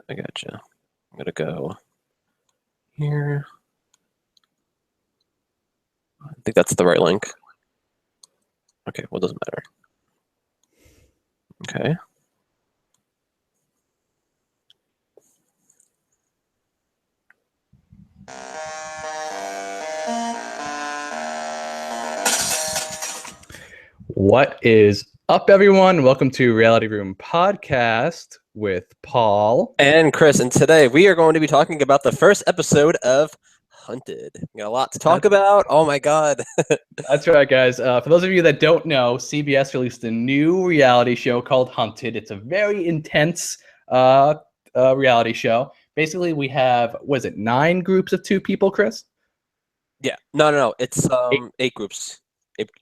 I gotcha. I'm gonna go here. I think that's the right link. Okay, well, it doesn't matter. Okay. What is up, everyone? Welcome to Reality Room Podcast with Paul and Chris, and today we are going to be talking about the first episode of Hunted. We got a lot to talk about. Oh my god. That's right, guys. For those of you that don't know, CBS released a new reality show called Hunted. It's a very intense reality show. Basically, we have, was it 9 groups of 2 people, Chris? Yeah. No. It's 8 groups.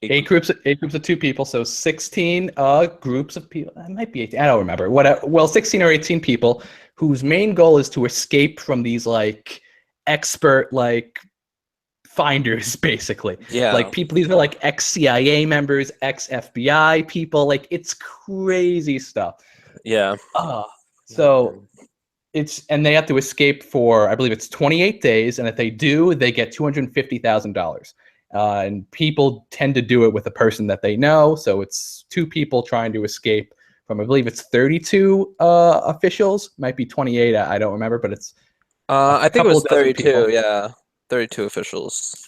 Eight groups of 2 people, so 16 groups of people. It might be 18. I don't remember. Whatever. Well, 16 or 18 people whose main goal is to escape from these expert finders, basically. Yeah. People, these are ex-CIA members, ex-FBI people. It's crazy stuff. Yeah. So and they have to escape for, I believe it's 28 days, and if they do, they get $250,000. And people tend to do it with a person that they know. So it's 2 people trying to escape from, I believe it's 32 officials, might be 28. I don't remember, but it's I think it was 32. People. Yeah, 32 officials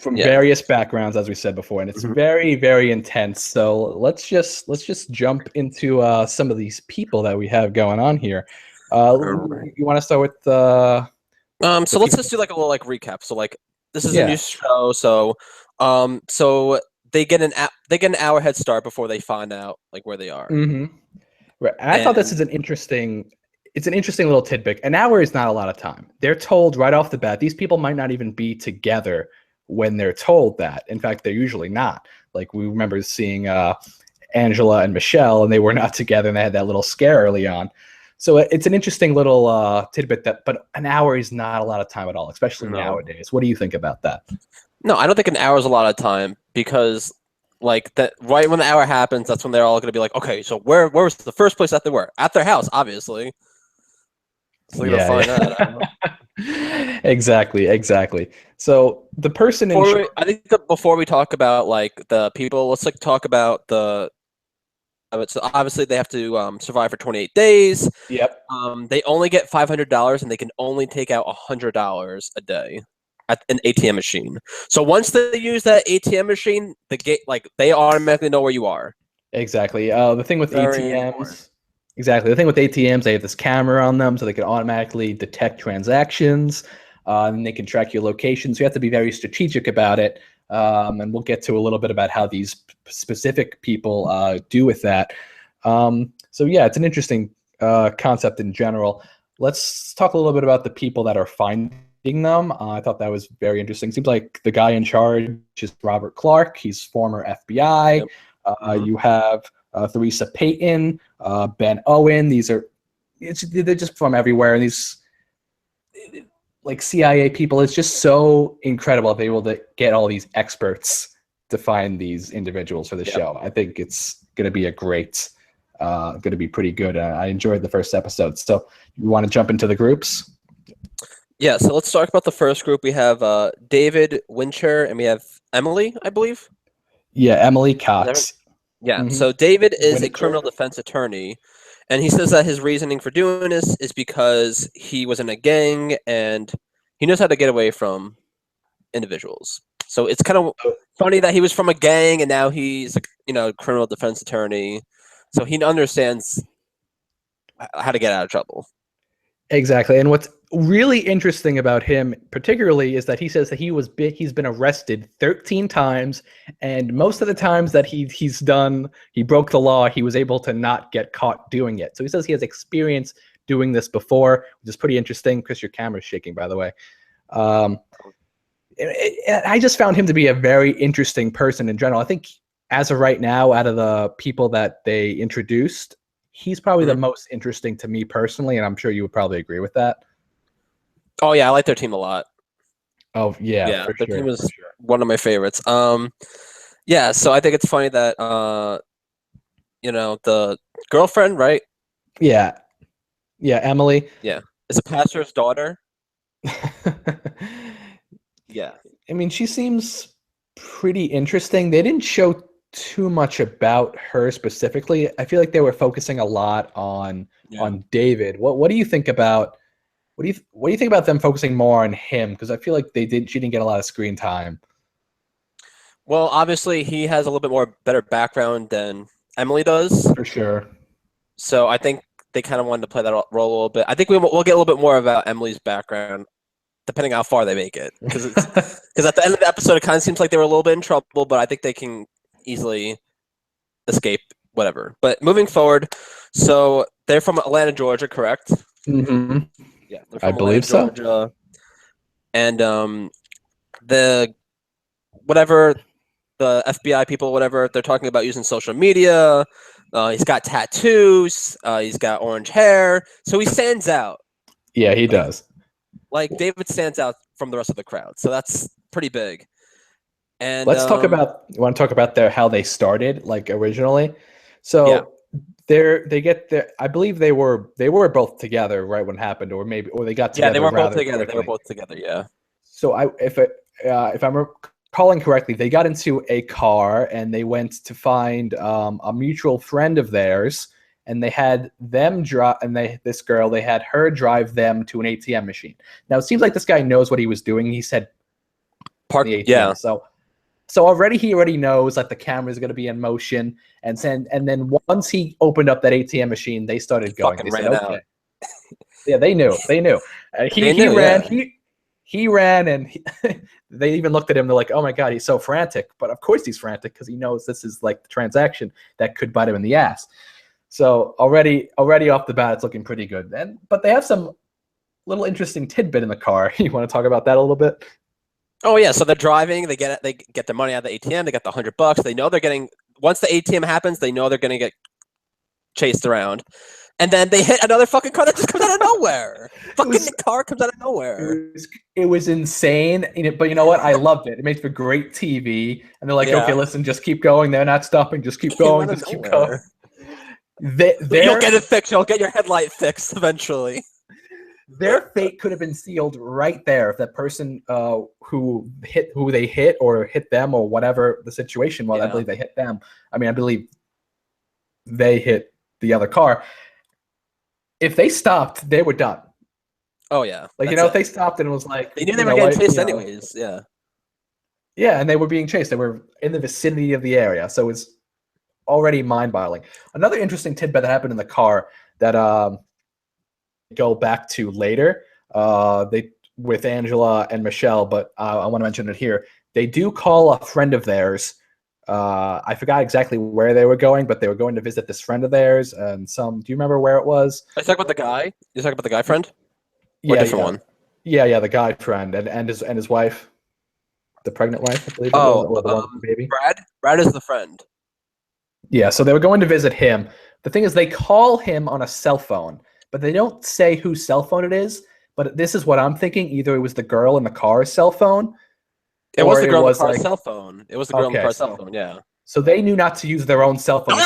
from various backgrounds, as we said before, and it's very, very intense. So let's just jump into some of these people that we have going on here. You want to start with so let's just do a little recap. So this is a new show, so they get an hour head start before they find out where they are. Right. And I thought this is an interesting little tidbit. An hour is not a lot of time. They're told right off the bat, these people might not even be together when they're told that. In fact, they're usually not. We remember seeing Angela and Michelle, and they were not together, and they had that little scare early on. So it's an interesting little tidbit but an hour is not a lot of time at all, especially nowadays. What do you think about that? No, I don't think an hour is a lot of time, because that right when the hour happens, that's when they're all going to be like, okay, so where was the first place that they were? At their house, obviously. So they're going to find that out. Exactly. So the person I think before we talk about the people, let's talk about the. So obviously they have to survive for 28 days. Yep. They only get $500, and they can only take out $100 a day at an ATM machine. So once they use that ATM machine, they automatically know where you are. Exactly. The thing with ATMs. Exactly. The thing with ATMs, they have this camera on them, so they can automatically detect transactions, and they can track your location. So you have to be very strategic about it. And we'll get to a little bit about how these specific people do with that. So yeah, it's an interesting concept in general. Let's talk a little bit about the people that are finding them. I thought that was very interesting. Seems like the guy in charge is Robert Clark. He's former FBI. Yep. You have Theresa Payton, Ben Owen. They're just from everywhere, and these CIA people. It's just so incredible to be able to get all these experts to find these individuals for the show. I think it's going to be going to be pretty good. I enjoyed the first episode. So you want to jump into the groups? Yeah, so let's talk about the first group. We have David Wincher, and we have Emily, I believe. Yeah, Emily Cox. Yeah, so David is a criminal defense attorney, and he says that his reasoning for doing this is because he was in a gang, and he knows how to get away from individuals. So it's kind of funny that he was from a gang, and now he's a criminal defense attorney. So he understands how to get out of trouble. Exactly. And what's really interesting about him particularly is that he says that he's been arrested 13 times, and most of the times that he broke the law, he was able to not get caught doing it. So he says he has experience doing this before, which is pretty interesting. Chris, your camera's shaking, by the way. I just found him to be a very interesting person in general. I think as of right now, out of the people that they introduced, he's probably the most interesting to me personally, and I'm sure you would probably agree with that. Oh yeah, I like their team a lot. Oh yeah, their team was one of my favorites. Yeah, so I think it's funny that the girlfriend, right? Yeah. Yeah, Emily. Yeah, is a pastor's daughter. Yeah. I mean, she seems pretty interesting. They didn't show too much about her specifically. I feel like they were focusing a lot on David. What do you think about what do you think about them focusing more on him? Because I feel like she didn't get a lot of screen time. Well, obviously he has a little bit more better background than Emily does. For sure. So I think they kind of wanted to play that role a little bit. I think we'll get a little bit more about Emily's background, depending how far they make it. Because at the end of the episode, it kind of seems like they were a little bit in trouble, but I think they can easily escape whatever. But moving forward, so they're from Atlanta, Georgia, correct? Mm-hmm. Yeah, they're from I believe Atlanta, Georgia. And the whatever the FBI people, whatever, they're talking about using social media. He's got tattoos. He's got orange hair. So he stands out. Yeah, he does. Like David stands out from the rest of the crowd. So that's pretty big. And let's talk about. You want to talk about how they started, like originally? So yeah. they get there. I believe they were both together right when it happened, or they got together. Yeah, they were both together. Quickly. They were both together. Yeah. So if I'm recalling correctly, they got into a car and they went to find a mutual friend of theirs, and they had them drive. And they had her drive them to an ATM machine. Now it seems like this guy knows what he was doing. He said, "Park the ATM." Yeah. So he already knows that the camera's going to be in motion, and then once he opened up that ATM machine, they started going. They said, "Okay." Yeah, they knew. He ran. Yeah. He ran, and they even looked at him. They're like, "Oh my god, he's so frantic!" But of course, he's frantic because he knows this is like the transaction that could bite him in the ass. So already off the bat, it's looking pretty good. But they have some little interesting tidbit in the car. You want to talk about that a little bit? Oh yeah, so they're driving. They get the money out of the ATM. They got the $100. They know they're getting once the ATM happens. They know they're going to get chased around, and then they hit another fucking car that just comes out of nowhere. The car comes out of nowhere. It was insane, but you know what? I loved it. It makes for great TV. And they're like, okay, listen, just keep going. They're not stopping. Just keep going. Just keep going. You'll get it fixed. You'll get your headlight fixed eventually. Their fate could have been sealed right there if that person who they hit or hit them or whatever the situation was. I believe they hit them. I mean, I believe they hit the other car. If they stopped, they were done. Oh yeah, like if they stopped and it was like they knew they were getting chased anyways. Yeah, yeah, and they were being chased. They were in the vicinity of the area, so it's already mind-boggling. Another interesting tidbit that happened in the car that go back to later, with Angela and Michelle, but I want to mention it here. They do call a friend of theirs. I forgot exactly where they were going, but they were going to visit this friend of theirs. And do you remember where it was? Are you talking about the guy? You talking about the guy friend? Or a different one? Yeah, the guy friend and his wife, the pregnant wife, I believe. Or the one baby. Brad is the friend. Yeah, so they were going to visit him. The thing is, they call him on a cell phone, but they don't say whose cell phone it is. But this is what I'm thinking. Either it was the girl in the car's cell phone. It was the girl in the car's cell phone. It was the girl in the car's cell phone, yeah. So they knew not to use their own cell phone.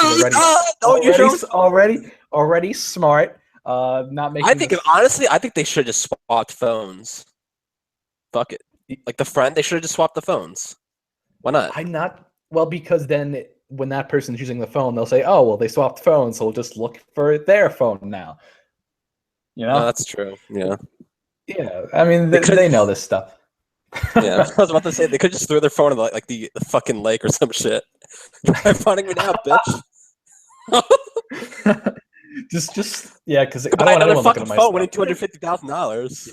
Already smart. Not making. Honestly, I think they should have just swapped phones. Fuck it. Like the friend, they should have just swapped the phones. Why not? Well, because then when that person's using the phone, they'll say, "Oh, well, they swapped phones, so we'll just look for their phone now." You know, that's true. Yeah. Yeah, I mean, they know this stuff. Yeah, I was about to say they could just throw their phone in the fucking lake or some shit. Try finding me now, bitch. just yeah, because I don't want anyone looking at my phone winning $250,000.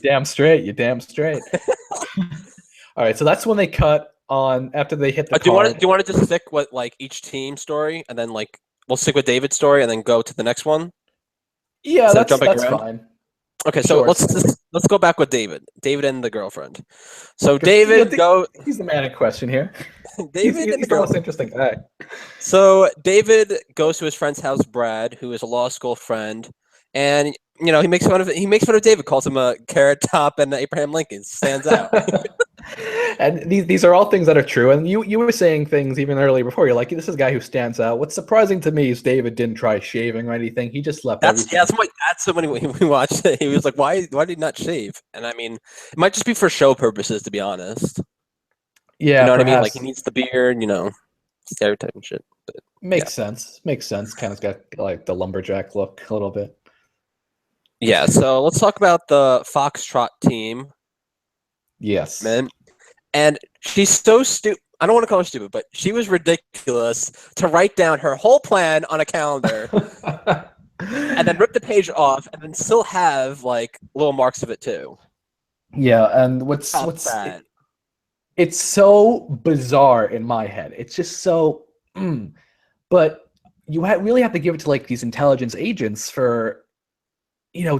You damn straight. All right, so that's when they cut on after they hit the. Do you want to just stick with each team story and then we'll stick with David's story and then go to the next one? Yeah, that's fine. Okay, so let's go back with David. David and the girlfriend. So David he's the man in question here. David he's the most interesting guy. So David goes to his friend's house, Brad, who is a law school friend, and he makes fun of David, calls him a Carrot Top and Abraham Lincoln. Stands out. And these are all things that are true. And you were saying things even earlier before. You're like, this is a guy who stands out. What's surprising to me is David didn't try shaving or anything. He just left everything. That's so many we watched it. He was like, why did he not shave? And I mean, it might just be for show purposes, to be honest. Yeah, you know what I mean? perhaps. Like, he needs the beard, stereotype and shit. But, Makes sense. Makes sense. Kind of got like the lumberjack look a little bit. Yeah, so let's talk about the Foxtrot team. Yes. Man. And she's so stupid. I don't want to call her stupid, but she was ridiculous to write down her whole plan on a calendar and then rip the page off and then still have like little marks of it too. Yeah, and what's it's so bizarre in my head. It's just so but you really have to give it to like these intelligence agents for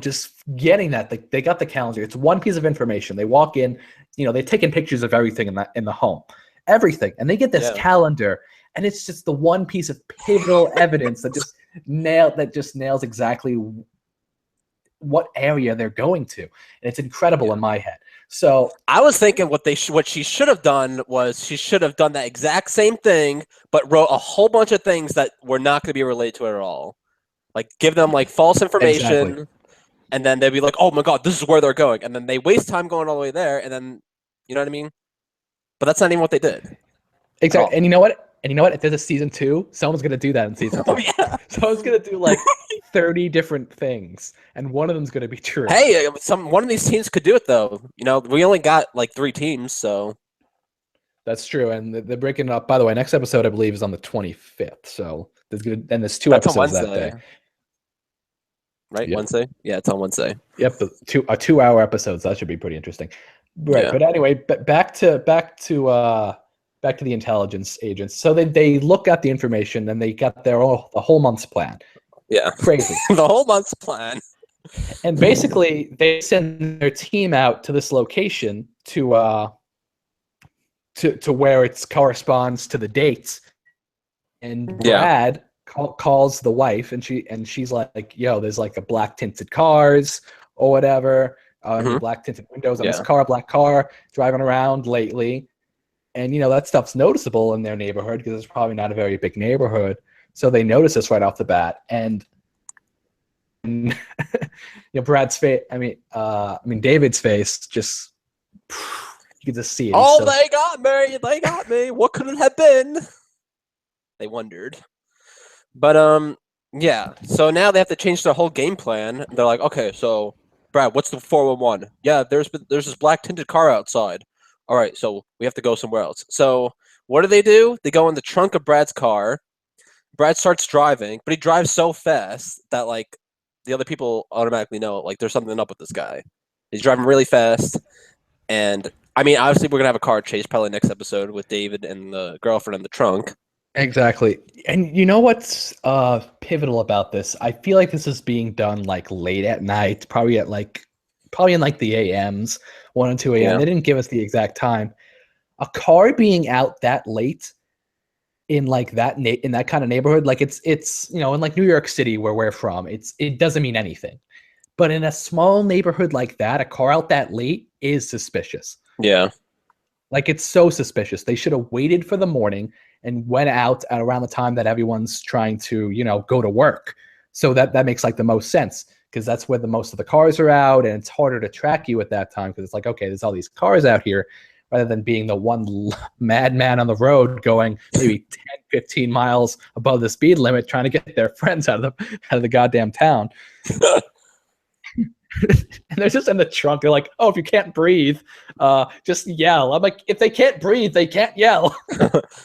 just getting that. They got the calendar. It's one piece of information. They walk in, they've taken pictures of everything in the home, everything, and they get this calendar, and it's just the one piece of pivotal evidence that just nails exactly what area they're going to, and it's incredible in my head. So I was thinking what she should have done was she should have done that exact same thing, but wrote a whole bunch of things that were not going to be related to it at all. Like, give them like false information. Exactly. And then they'd be like, oh my God, this is where they're going. And then they waste time going all the way there. And then, you know what I mean? But that's not even what they did. Exactly. And you know what? If there's a season 2, someone's going to do that in season 2. Oh, yeah. Someone's going to do like 30 different things. And one of them's going to be true. Hey, one of these teams could do it, though. We only got like 3 teams, so. That's true. And they're breaking it up. By the way, next episode, I believe, is on the 25th. So there's 2 episodes that day. Right, yep. Wednesday? Yeah, it's on Wednesday. Yep, the 2-hour episodes. That should be pretty interesting. Right, yeah. But anyway, back to the intelligence agents. So they look at the information and they got the whole month's plan. Yeah, crazy. The whole month's plan. And basically, they send their team out to this location to where it corresponds to the dates. And Brad calls the wife, and she's like, yo, there's like a black tinted cars or whatever, black tinted windows on this car, black car driving around lately. And that stuff's noticeable in their neighborhood because it's probably not a very big neighborhood. So they notice this right off the bat. And Brad's face, David's face, just you can just see it. Oh, they got me. What could it have been? They wondered. But yeah. So now they have to change their whole game plan. They're like, okay, so Brad, what's the 411? Yeah, there's this black tinted car outside. All right, so we have to go somewhere else. So what do? They go in the trunk of Brad's car. Brad starts driving, but he drives so fast that like the other people automatically know like there's something up with this guy. He's driving really fast, and I mean, obviously we're gonna have a car chase probably next episode with David and the girlfriend in the trunk. Exactly. And you know what's pivotal about this? I feel like this is being done like late at night, probably in like the AMs, 1 and 2 a.m. Yeah. They didn't give us the exact time. A car being out that late in like in that kind of neighborhood, like it's in like New York City where we're from, it doesn't mean anything. But in a small neighborhood like that, a car out that late is suspicious. Yeah. Like, it's so suspicious. They should have waited for the morning and went out at around the time that everyone's trying to, go to work. So that makes like the most sense, because that's where the most of the cars are out, and it's harder to track you at that time because it's like, okay, there's all these cars out here, rather than being the one madman on the road going maybe 10, 15 miles above the speed limit trying to get their friends out of the goddamn town. And they're just in the trunk. They're like, oh, if you can't breathe, just yell. I'm like, if they can't breathe, they can't yell.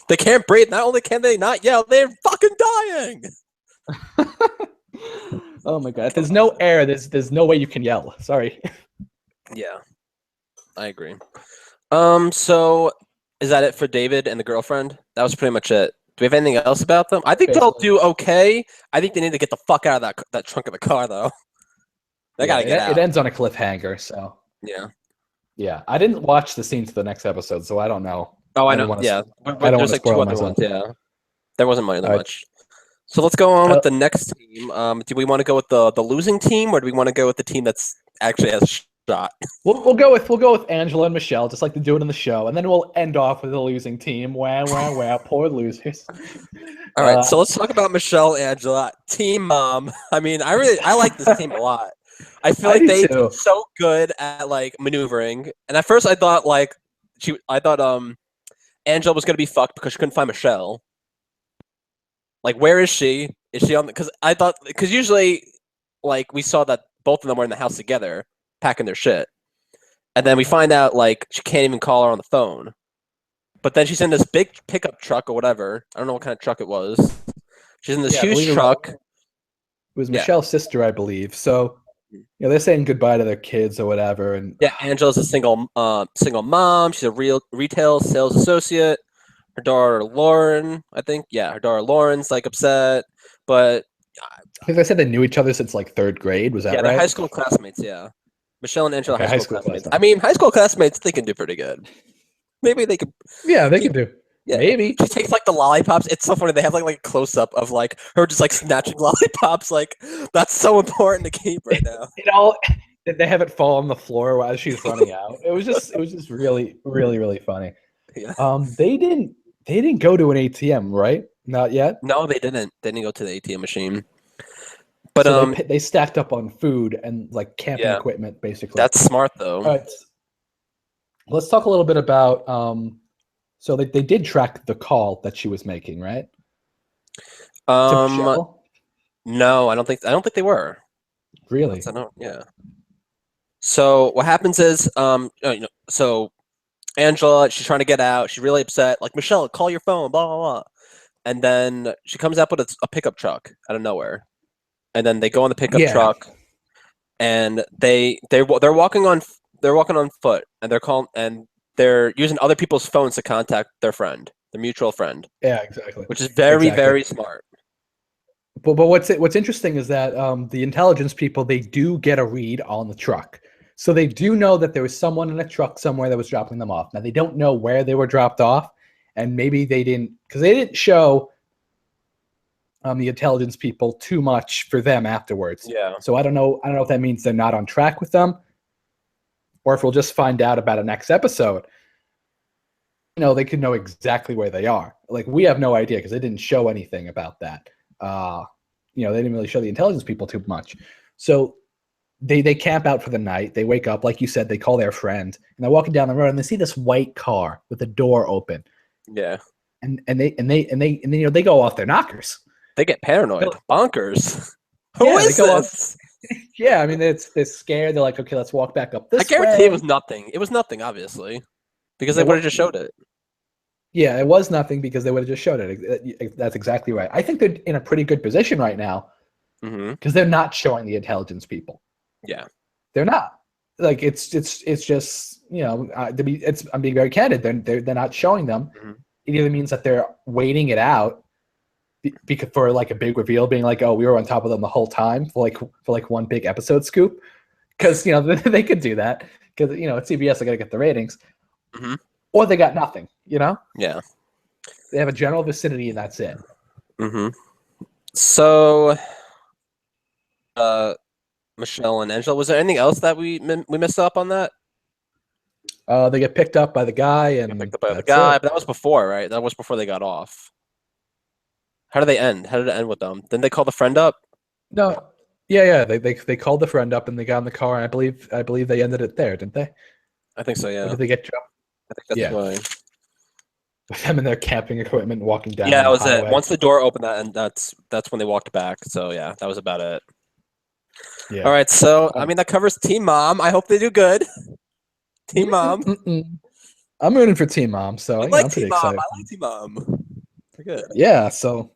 They can't breathe. Not only can they not yell, they're fucking dying. Oh my God. If there's no air, there's no way you can yell. Sorry. Yeah, I agree. So is that it for David and the girlfriend? That was pretty much it. Do we have anything else about them? I think they'll do okay. I think they need to get the fuck out of that trunk of the car, though. They gotta get out. It ends on a cliffhanger, so. Yeah. I didn't watch the scenes of the next episode, so I don't know. Oh, I know. Yeah. I don't want to like spoil 2 other myself. ones, yeah. There wasn't much. So let's go on with the next team. Do we want to go with the losing team, or do we want to go with the team that's actually has a shot? We'll go with Angela and Michelle, just like to do it in the show, and then we'll end off with the losing team. Wow, poor losers. All right, so let's talk about Michelle, Angela, Team Mom. I mean, I like this team a lot. I feel like they did so good at like maneuvering, and at first I thought Angela was gonna be fucked because she couldn't find Michelle. Like, where is she? Is she on? Because usually, like, we saw that both of them were in the house together, packing their shit, and then we find out like she can't even call her on the phone. But then she's in this big pickup truck or whatever. I don't know what kind of truck it was. She's in this huge truck. It was Michelle's sister, I believe. So, they're saying goodbye to their kids or whatever. And yeah, Angela's a single mom. She's a real retail sales associate. Her daughter Lauren, I think, her daughter Lauren's like upset, but I think they said they knew each other since like third grade. Was that right? Yeah, they're high school classmates. Yeah, Michelle and Angela, high school classmates. I mean, high school classmates, they can do pretty good. Maybe they could. Yeah, they can do. Yeah. Maybe she takes like the lollipops. It's so funny. They have like a close up of like her just like snatching lollipops. Like that's so important to keep right now. They have it fall on the floor while she's running out. It was just really, really, really funny. Yeah. They didn't go to an ATM, right? Not yet. No, they didn't. They didn't go to the ATM machine. But so they stacked up on food and like camping equipment, basically. That's smart, though. All right. Let's talk a little bit about. So they did track the call that she was making, right? No, I don't think they were. Really? Yeah. So what happens is, so Angela, she's trying to get out. She's really upset. Like, Michelle, call your phone, blah, blah, blah. And then she comes up with a pickup truck out of nowhere. And then they go on the pickup truck, and they're walking on foot, and they're using other people's phones to contact their friend, their mutual friend. Yeah, exactly. Which is very smart. But what's interesting is that the intelligence people, they do get a read on the truck. So they do know that there was someone in a truck somewhere that was dropping them off. Now, they don't know where they were dropped off, and maybe they didn't show the intelligence people too much for them afterwards. Yeah. So I don't know if that means they're not on track with them, or if we'll just find out about a next episode. They could know exactly where they are. Like, we have no idea because they didn't show anything about that. They didn't really show the intelligence people too much. So they camp out for the night. They wake up, like you said, they call their friend, and they're walking down the road, and they see this white car with the door open. Yeah. And they go off their knockers. They get paranoid. Bonkers. Who is this? Yeah, I mean, they're scared. They're like, okay, let's walk back up this way. I guarantee it was nothing. It was nothing, obviously, because they would have just showed it. Yeah, it was nothing because they would have just showed it. That's exactly right. I think they're in a pretty good position right now because they're not showing the intelligence people. Yeah, they're not. Like, it's just I'm being very candid. They're not showing them. Mm-hmm. It either means that they're waiting it out for like a big reveal, being like, oh, we were on top of them the whole time for one big episode scoop, because they could do that because at CBS they got to get the ratings, or they got nothing. Yeah, they have a general vicinity and that's it. So, Michelle and Angela, was there anything else that we missed up on that? They get picked up by the guy, but that was before, right? That was before they got off. How did they end? How did it end with them? Didn't they call the friend up? No. Yeah. They called the friend up and they got in the car, and I believe they ended it there, didn't they? I think so. Yeah. Or did they get dropped? I think that's why. With them in their camping equipment walking down. Yeah, that was it. Once the door opened, and that's when they walked back. So yeah, that was about it. Yeah. All right. So I mean, that covers Team Mom. I hope they do good. Team Mom. I'm rooting for Team Mom. So I'm pretty excited. I like Team Mom. They're good. Yeah. So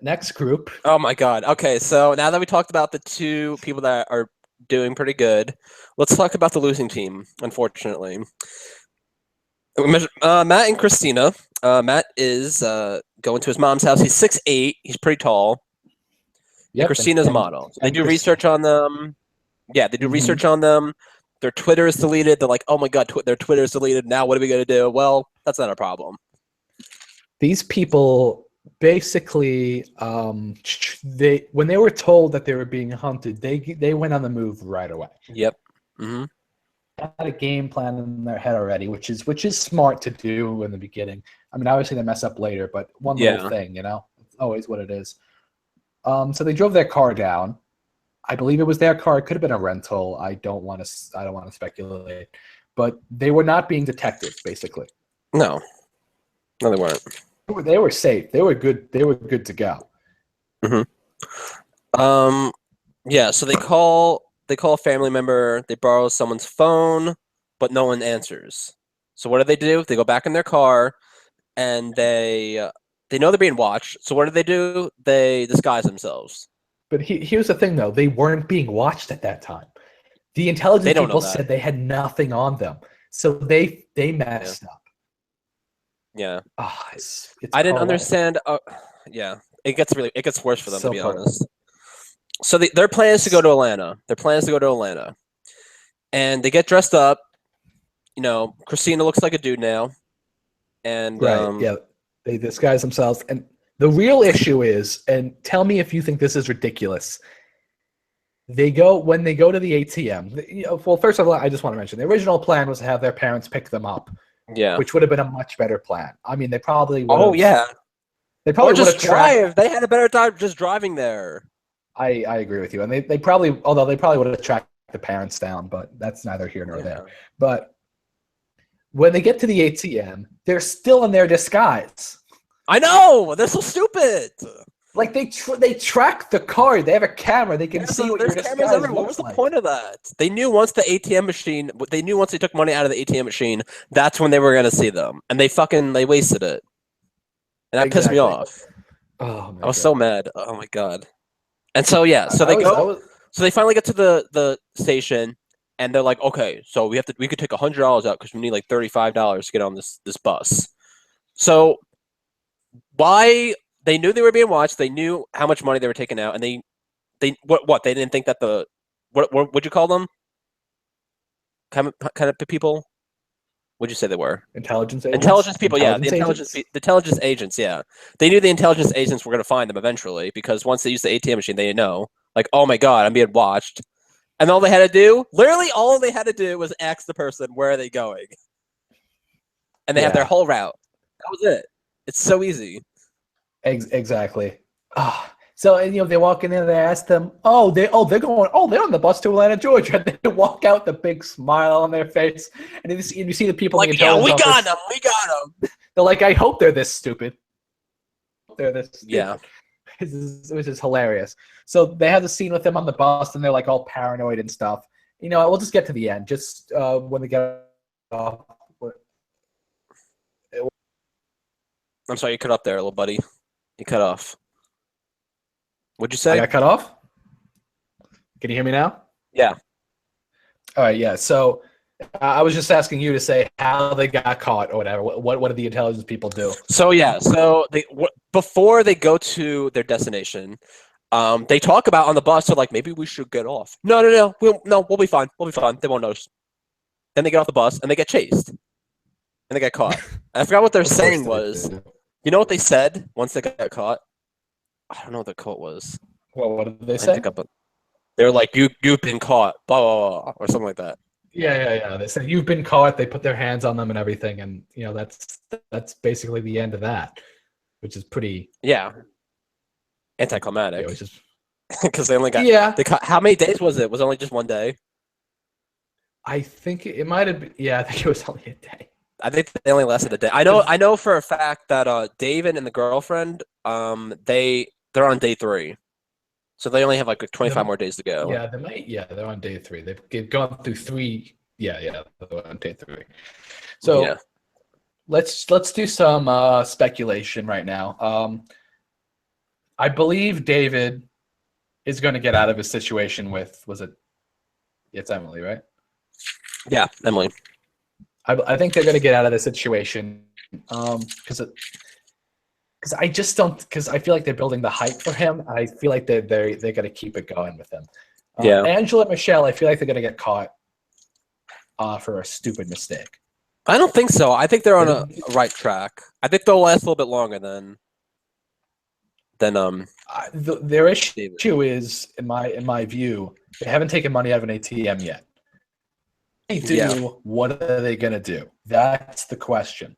next group. Oh my God. Okay. So now that we talked about the two people that are doing pretty good, let's talk about the losing team. Unfortunately, Matt and Christina. Matt is going to his mom's house. He's 6'8". He's pretty tall. Yeah. Christina's a model. So they do research on them. Yeah, they do research on them. Their Twitter is deleted. They're like, oh my God, their Twitter is deleted. Now what are we going to do? Well, that's not a problem. These people basically, they when they were told that they were being hunted, they went on the move right away. Yep. Mm-hmm. Had a game plan in their head already, which is smart to do in the beginning. I mean, obviously they mess up later, but one little thing, it's always what it is. So they drove their car down. I believe it was their car. It could have been a rental. I don't want to speculate, but they were not being detected. Basically, No, they weren't. They were safe. They were good. They were good to go. Mm-hmm. Yeah. So they call a family member. They borrow someone's phone, but no one answers. So what do? They go back in their car, and they know they're being watched. So what do? They disguise themselves. But here's the thing, though. They weren't being watched at that time. The intelligence people said they had nothing on them, so they messed up. Yeah. It's I didn't understand. Yeah, it gets worse for them, to be honest. So their plan is to go to Atlanta. And they get dressed up. Christina looks like a dude now. And yeah, they disguise themselves. And the real issue is, and tell me if you think this is ridiculous. When they go to the ATM. Well, first of all, I just want to mention the original plan was to have their parents pick them up. Yeah, which would have been a much better plan. I mean, they probably would. Oh yeah, they probably just drive. They had a better time just driving there. I agree with you, and they probably would have tracked the parents down, but that's neither here nor there. But when they get to the ATM, they're still in their disguise. I know, they're so stupid. Like they track the card. They have a camera. They can see what your disguise looks like. What was the point of that? They knew once the ATM machine. They knew once they took money out of the ATM machine, that's when they were going to see them, and they wasted it, and that pissed me off. Oh, I was so mad. Oh my god. And so so they finally get to the station, and they're like, okay, so we could take $100 out because we need like $35 to get on this bus. So why? They knew they were being watched. They knew how much money they were taking out, and they what? They didn't think that what would you call them? Kind of people. What'd you say they were? Intelligence agents. Intelligence people. The intelligence agents. Yeah, they knew the intelligence agents were going to find them eventually because once they used the ATM machine, they know, like, oh my god, I'm being watched, and all they had to do was ask the person where are they going, and they have their whole route. That was it. It's so easy. Exactly. So they walk in there. They ask them, they're on the bus to Atlanta, Georgia. And they walk out, the big smile on their face, and you see the people like, in the intelligence office. We got them. They're like, I hope they're this stupid. Yeah, which is hilarious. So they have the scene with them on the bus, and they're like all paranoid and stuff. We'll just get to the end. Just when they get off. I'm sorry, you cut up there, little buddy. You cut off. What'd you say? I got cut off? Can you hear me now? Yeah. All right, yeah. So I was just asking you to say how they got caught or whatever. What did the intelligence people do? So before they go to their destination, they talk about on the bus. They're like, maybe we should get off. No. We'll be fine. They won't notice. Then they get off the bus and they get chased, and they get caught. I forgot what their saying was. You know what they said once they got caught? I don't know what the quote was. Well, what did they say? They were like, "You've been caught," blah, blah, blah, or something like that. Yeah. They said you've been caught. They put their hands on them and everything, and that's basically the end of that, which is pretty anticlimactic. Which is because they only got They caught, how many days was it? Was it only just one day? I think it might have been. Yeah, I think it was only a day. I think they only lasted a day. I know for a fact that David and the girlfriend, they're on day 3, so they only have like 25 more days to go. Yeah, they might. Yeah, they're on day 3. They've gone through 3. Yeah, they're on day 3. So let's do some speculation right now. I believe David is going to get out of his situation with it's Emily, right? Yeah, Emily. I think they're going to get out of the situation because I just don't, because I feel like they're building the hype for him. I feel like they're going to keep it going with him. Angela and Michelle, I feel like they're going to get caught for a stupid mistake. I don't think so. I think they're on a right track. I think they'll last a little bit longer than than their issue David. is, in my view, they haven't taken money out of an ATM yet. They do. Yeah. What are they gonna do? That's the question.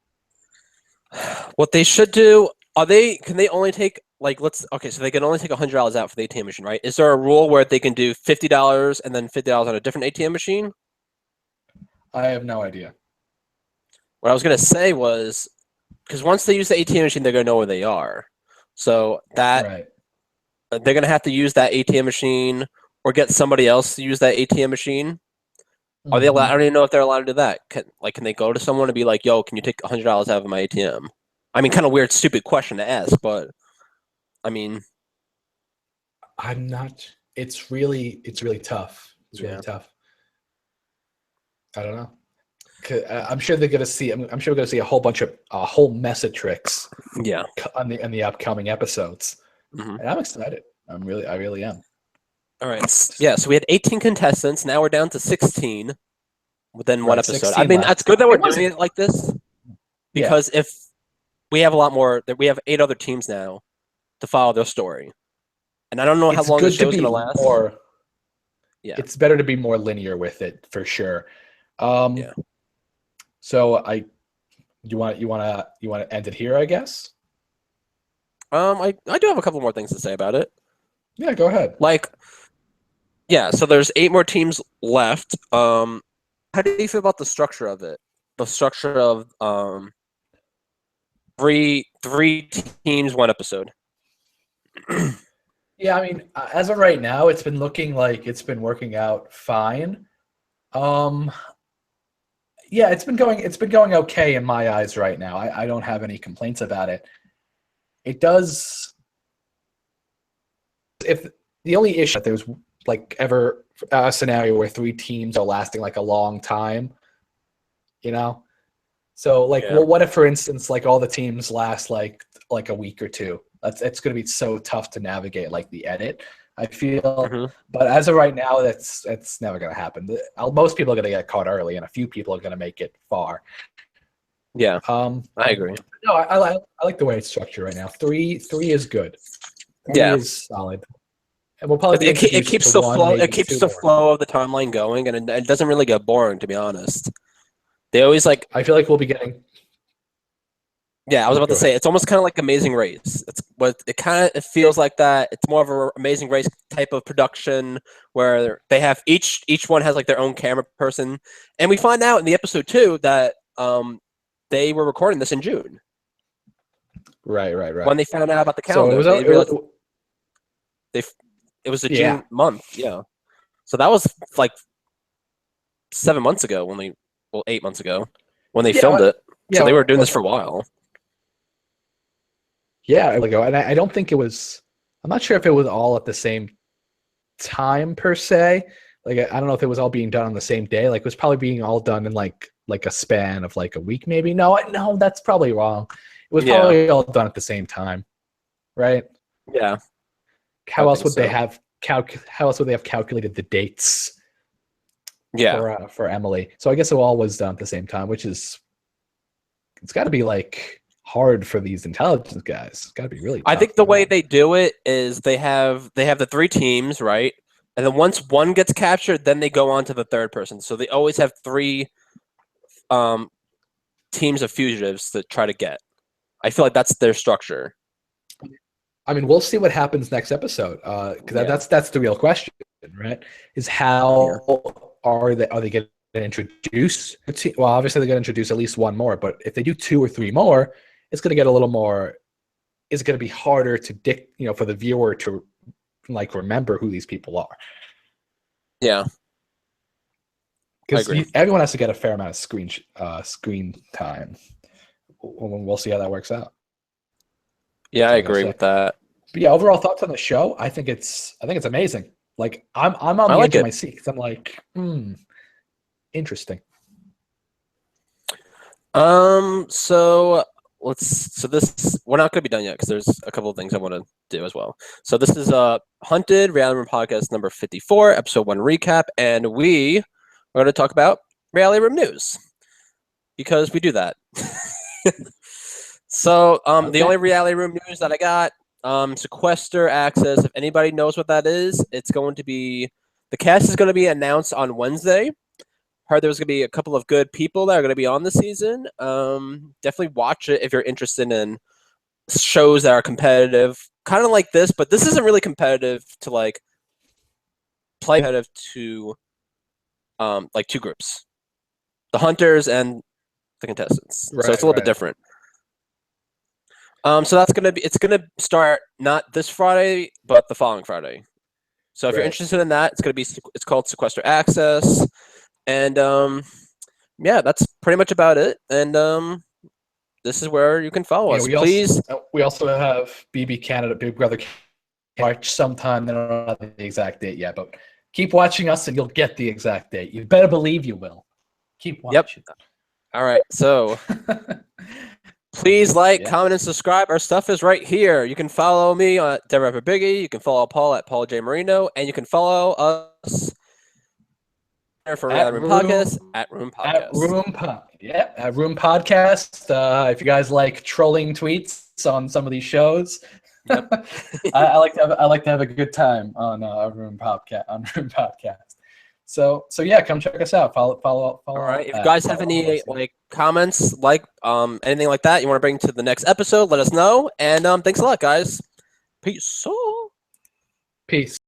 What they should do, can they only take so they can only take $100 out for the ATM machine, right? Is there a rule where they can do $50 and then $50 on a different ATM machine? I have no idea. What I was gonna say was, because once they use the ATM machine, they're gonna know where they are. So that Right. they're gonna have to use that ATM machine or get somebody else to use that ATM machine. Are they allowed? I don't even know if they're allowed to do that. Can they go to someone and be like, "Yo, can you take $100 out of my ATM?" I mean, kind of weird, stupid question to ask, but I mean, I'm not. It's really tough. It's really Yeah. tough. I don't know. I'm sure they're gonna see. I'm sure we're gonna see a whole mess of tricks yeah. on the upcoming episodes, hmm and I'm excited. I really am. All right. Yeah. So we had 18 contestants. Now we're down to 16 within one Right, episode. 16 I mean, left. that's good that we're It wasn't- doing it like this Yeah, because if we have a lot more, that we have 8 other teams now to follow their story, and I don't know how it's long the good to show's be gonna last. more. Yeah. It's better to be more linear with it for sure. Yeah. So you want to end it here, I guess. I do have a couple more things to say about it. Yeah, go ahead. Yeah, so there's 8 more teams left. How do you feel about the structure of it? The structure of three teams, 1 episode. Yeah, I mean, as of right now, it's been looking like it's been working out fine. Yeah, it's been going okay in my eyes right now. I don't have any complaints about it. It does. If the only issue that there's ever a scenario where 3 teams are lasting like a long time, you know. So Yeah. well, what if, for instance, all the teams last like a week or two? It's going to be so tough to navigate the edit. I feel, Mhm. but as of right now, that's never going to happen. Most people are going to get caught early, and a few people are going to make it far. Yeah, I agree. No, I like the way it's structured right now. Three is good. Three Yeah. is solid, and we'll probably It keeps the flow. It keeps the flow of the timeline going, and it doesn't really get boring, to be honest. They always I feel like we'll be getting. Yeah, I was about Go to say ahead. it's almost kind of like Amazing Race. It's what it feels like that. It's more of an Amazing Race type of production where they have each one has like their own camera person, and we find out in the episode 2 that they were recording this in June. Right. When they found out about the So calendar, they realized it was a Yeah. June month. Yeah, so that was like 7 months ago 8 months ago when they filmed it. So they were doing this for a while. Yeah, and I don't think it was. I'm not sure if it was all at the same time per se. I don't know if it was all being done on the same day. It was probably being all done in like a span of a week, maybe. No, that's probably wrong. It was probably all done at the same time, right? Yeah. How else would they have calculated the dates? Yeah. For Emily. So I guess it all was done at the same time, which is it's got to be hard for these intelligence guys. It's got to be really tough. I think the way they do it is they have the 3 teams, right? And then once one gets captured, then they go on to the third person. So they always have 3 teams of fugitives to try to get. I feel like that's their structure. I mean, we'll see what happens next episode. Because that's the real question, right? Is how are they going to introduce? Well, obviously they're going to introduce at least 1 more. But if they do 2 or 3 more, it's going to get a little more. It's going to be harder to for the viewer to remember who these people are. Yeah, because everyone has to get a fair amount of screen time. We'll see how that works out. Yeah, I agree with that. But yeah, overall thoughts on the show. I think it's amazing. I'm on the edge of my seat because I'm like, interesting. So this we're not going to be done yet because there's a couple of things I want to do as well. So this is Hunted Reality Room Podcast number 54, episode 1 recap, and we are going to talk about Reality Room news because we do that. So the only Reality Room news that I got Sequester Access. If anybody knows what that is, it's going to be the cast is going to be announced on Wednesday. Heard there's going to be a couple of good people that are going to be on the season. Definitely watch it if you're interested in shows that are competitive, kind of like this, but this isn't really competitive to like play competitive to like two groups, the hunters and the contestants. So it's a little bit different. So it's gonna start not this Friday, but the following Friday. So if you're interested in that, it's called Sequester Access, and yeah, that's pretty much about it. And this is where you can follow us. Please. We also have BB Canada, Big Brother March sometime. I don't know the exact date yet, but keep watching us and you'll get the exact date. You better believe you will. Keep watching. Yep. All right. So please comment, and subscribe. Our stuff is right here. You can follow me on Deborah Biggie. You can follow Paul at Paul J Marino, and you can follow us for Room Podcast at Room Podcast. At Room Podcast. If you guys like trolling tweets on some of these shows, yep. I like to have a good time on Room Podcast. So yeah, come check us out. Follow. All right. If you guys have any comments, anything like that you want to bring to the next episode, let us know. And thanks a lot, guys. Peace. Peace.